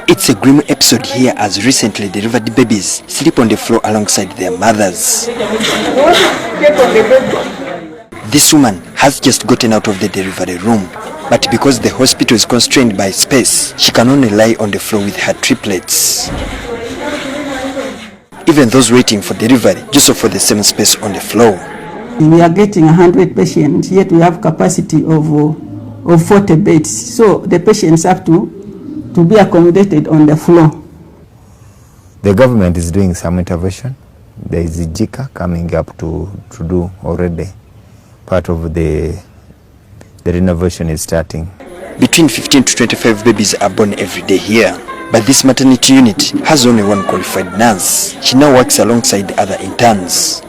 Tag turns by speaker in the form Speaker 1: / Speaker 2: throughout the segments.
Speaker 1: It's a grim episode here as recently delivered babies sleep on the floor alongside their mothers. This woman has just gotten out of the delivery room, but because the hospital is constrained by space, she can only lie on the floor with her triplets. Even those waiting for delivery just offer the same space on the floor.
Speaker 2: We are getting 100 patients, yet we have capacity of 40 beds. So the patients have to be accommodated on the floor.
Speaker 3: The government is doing some intervention. There is JICA coming up to do already. Part of the renovation is starting.
Speaker 1: Between 15 to 25 babies are born every day here. But this maternity unit has only one qualified nurse. She now works alongside other interns.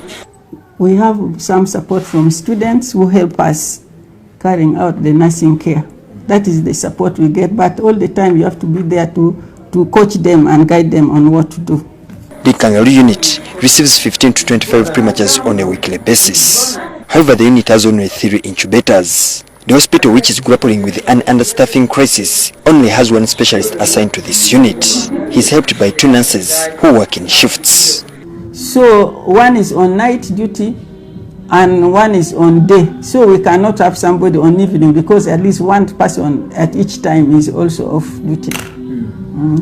Speaker 2: We have some support from students who help us carrying out the nursing care. That is the support we get, but all the time you have to be there to coach them and guide them on what to do.
Speaker 1: The Kangaroo unit receives 15 to 25 prematures on a weekly basis. However, the unit has only 3 incubators. The hospital, which is grappling with an understaffing crisis, only has one specialist assigned to this unit. He's helped by 2 nurses who work in shifts.
Speaker 2: So one is on night duty and one is on day. So we cannot have somebody on evening because at least one person at each time is also off duty.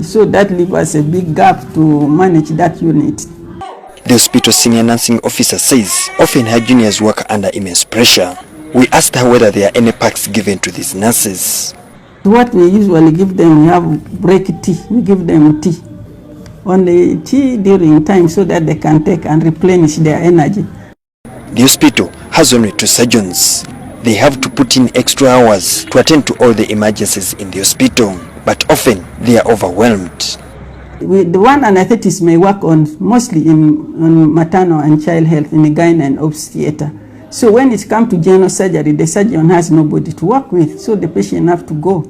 Speaker 2: So that leaves us a big gap to manage that unit.
Speaker 1: The hospital senior nursing officer says often her juniors work under immense pressure. We asked her whether there are any packs given to these nurses.
Speaker 2: What we usually give them, we have break tea. We give them tea. Only tea during time so that they can take and replenish their energy.
Speaker 1: The hospital has only 2 surgeons. They have to put in extra hours to attend to all the emergencies in the hospital, but often they are overwhelmed.
Speaker 2: The one anesthetist may work mostly on maternal and child health in the gyne and obs theater. So when it comes to general surgery, the surgeon has nobody to work with, so the patient have to go.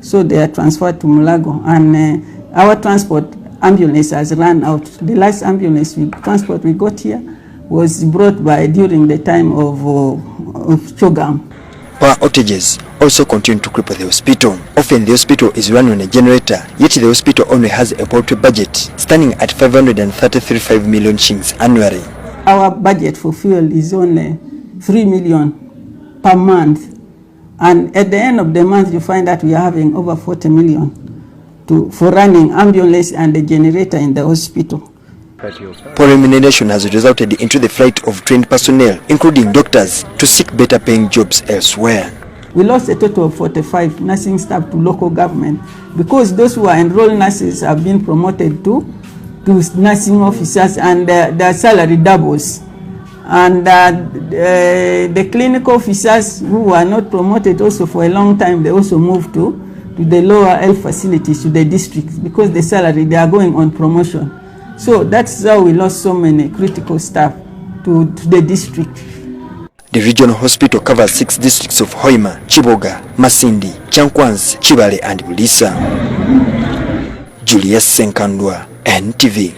Speaker 2: So they are transferred to Mulago, and our transport ambulance has run out. The last ambulance transport we got here was brought by during the time of Chogam.
Speaker 1: Power outages also continue to cripple the hospital. Often the hospital is run on a generator, yet the hospital only has a paltry budget, standing at 533.5 million shillings annually.
Speaker 2: Our budget for fuel is only 3 million per month, and at the end of the month you find that we are having over 40 million for running ambulance and the generator in the hospital.
Speaker 1: Poor remuneration has resulted into the flight of trained personnel, including doctors, to seek better paying jobs elsewhere.
Speaker 2: We lost a total of 45 nursing staff to local government because those who are enrolled nurses have been promoted to nursing officers, and their salary doubles. And the clinical officers who were not promoted also for a long time, they also moved to the lower health facilities, to the districts, because the salary, they are going on promotion. So that's how we lost so many critical staff to the district.
Speaker 1: The regional hospital covers 6 districts of Hoima, Chiboga, Masindi, Chankwanzi, Chibale and Bulisa. Julius Senkandwa, NTV.